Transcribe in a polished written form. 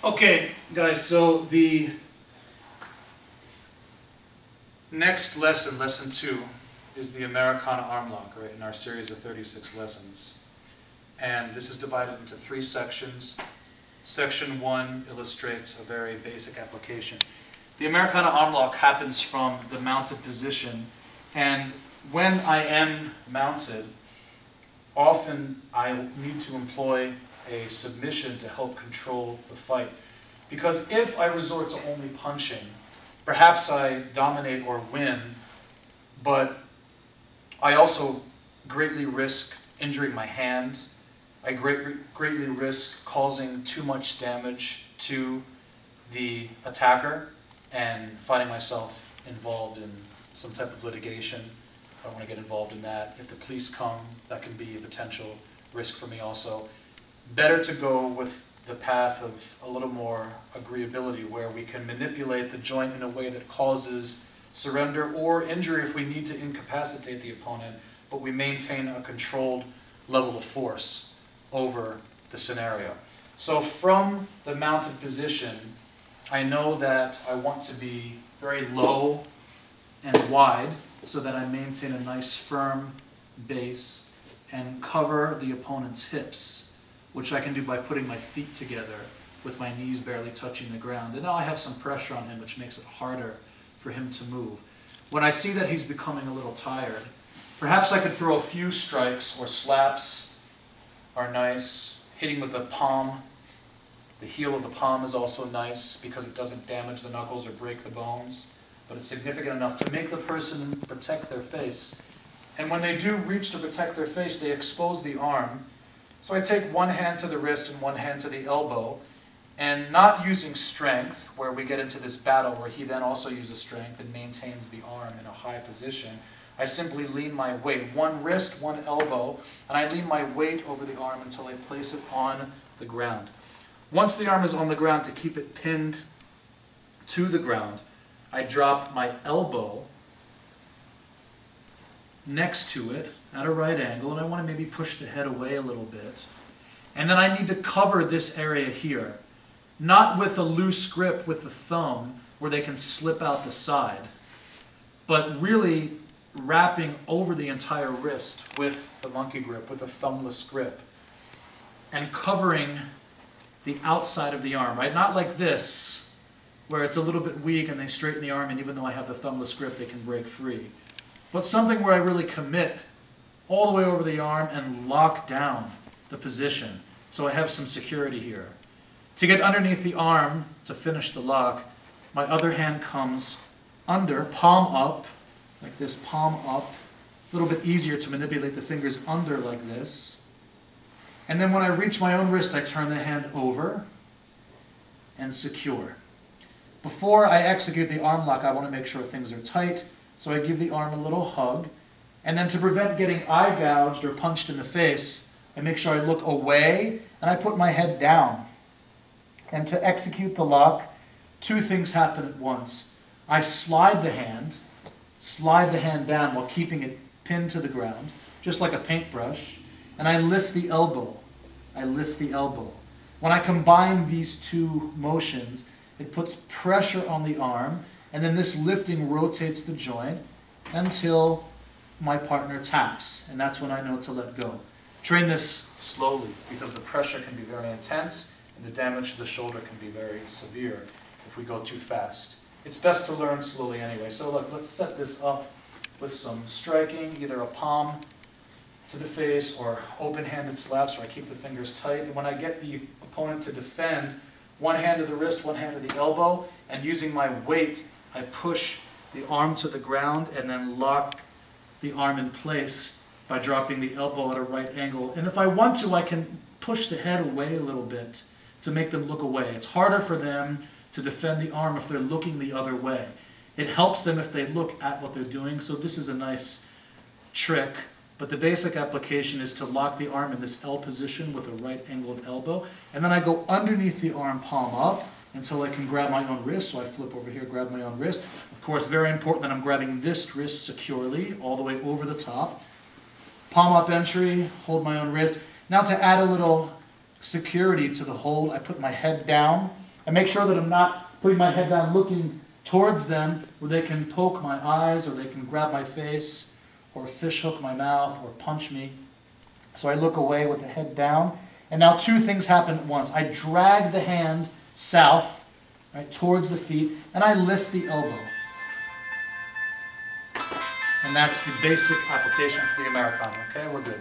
Okay, guys, so the next lesson, lesson 2, is the Americana Armlock, right, in our series of 36 lessons. And this is divided into 3 sections. Section 1 illustrates a very basic application. The Americana Armlock happens from the mounted position, and when I am mounted, often I need to employ a submission to help control the fight. Because if I resort to only punching, perhaps I dominate or win, but I also greatly risk injuring my hand. I greatly risk causing too much damage to the attacker and finding myself involved in some type of litigation. I don't want to get involved in that. If the police come, that can be a potential risk for me also. Better to go with the path of a little more agreeability, where we can manipulate the joint in a way that causes surrender or injury if we need to incapacitate the opponent, but we maintain a controlled level of force over the scenario. So from the mounted position, I know that I want to be very low and wide so that I maintain a nice firm base and cover the opponent's hips, which I can do by putting my feet together with my knees barely touching the ground. And now I have some pressure on him, which makes it harder for him to move. When I see that he's becoming a little tired, perhaps I could throw a few strikes or slaps are nice. Hitting with the palm, the heel of the palm is also nice because it doesn't damage the knuckles or break the bones, but it's significant enough to make the person protect their face. And when they do reach to protect their face, they expose the arm. So I take one hand to the wrist and one hand to the elbow, and not using strength, where we get into this battle where he then also uses strength and maintains the arm in a high position. I simply lean my weight, one wrist, one elbow, and I lean my weight over the arm until I place it on the ground. Once the arm is on the ground, to keep it pinned to the ground, I drop my elbow next to it at a right angle, and I want to maybe push the head away a little bit. And then I need to cover this area here, not with a loose grip with the thumb where they can slip out the side, but really wrapping over the entire wrist with the monkey grip, with a thumbless grip, and covering the outside of the arm, right? Not like this, where it's a little bit weak and they straighten the arm, and even though I have the thumbless grip, they can break free. But something where I really commit all the way over the arm and lock down the position. So I have some security here. To get underneath the arm, to finish the lock, my other hand comes under, palm up, like this, palm up. A little bit easier to manipulate the fingers under like this. And then when I reach my own wrist, I turn the hand over and secure. Before I execute the arm lock, I want to make sure things are tight. So I give the arm a little hug. And then to prevent getting eye gouged or punched in the face, I make sure I look away and I put my head down. And to execute the lock, 2 things happen at once. I slide the hand down while keeping it pinned to the ground, just like a paintbrush, and I lift the elbow. I lift the elbow. When I combine these 2 motions, it puts pressure on the arm, and then this lifting rotates the joint until my partner taps, and that's when I know to let go. Train this slowly because the pressure can be very intense and the damage to the shoulder can be very severe if we go too fast. It's best to learn slowly anyway. So look, let's set this up with some striking, either a palm to the face or open-handed slaps where I keep the fingers tight. And when I get the opponent to defend, one hand to the wrist, one hand to the elbow, and using my weight, I push the arm to the ground and then lock the arm in place by dropping the elbow at a right angle. And if I want to, I can push the head away a little bit to make them look away. It's harder for them to defend the arm if they're looking the other way. It helps them if they look at what they're doing, so this is a nice trick. But the basic application is to lock the arm in this L position with a right angled elbow, and then I go underneath the arm, palm up, until I can grab my own wrist. So I flip over here, grab my own wrist. Of course, very important that I'm grabbing this wrist securely, all the way over the top. Palm up entry, hold my own wrist. Now to add a little security to the hold, I put my head down I make sure that I'm not putting my head down looking towards them where they can poke my eyes or they can grab my face or fish hook my mouth or punch me. So I look away with the head down. And now two things happen at once. I drag the hand south, right, towards the feet, and I lift the elbow. And that's the basic application for the Americana. Okay, we're good.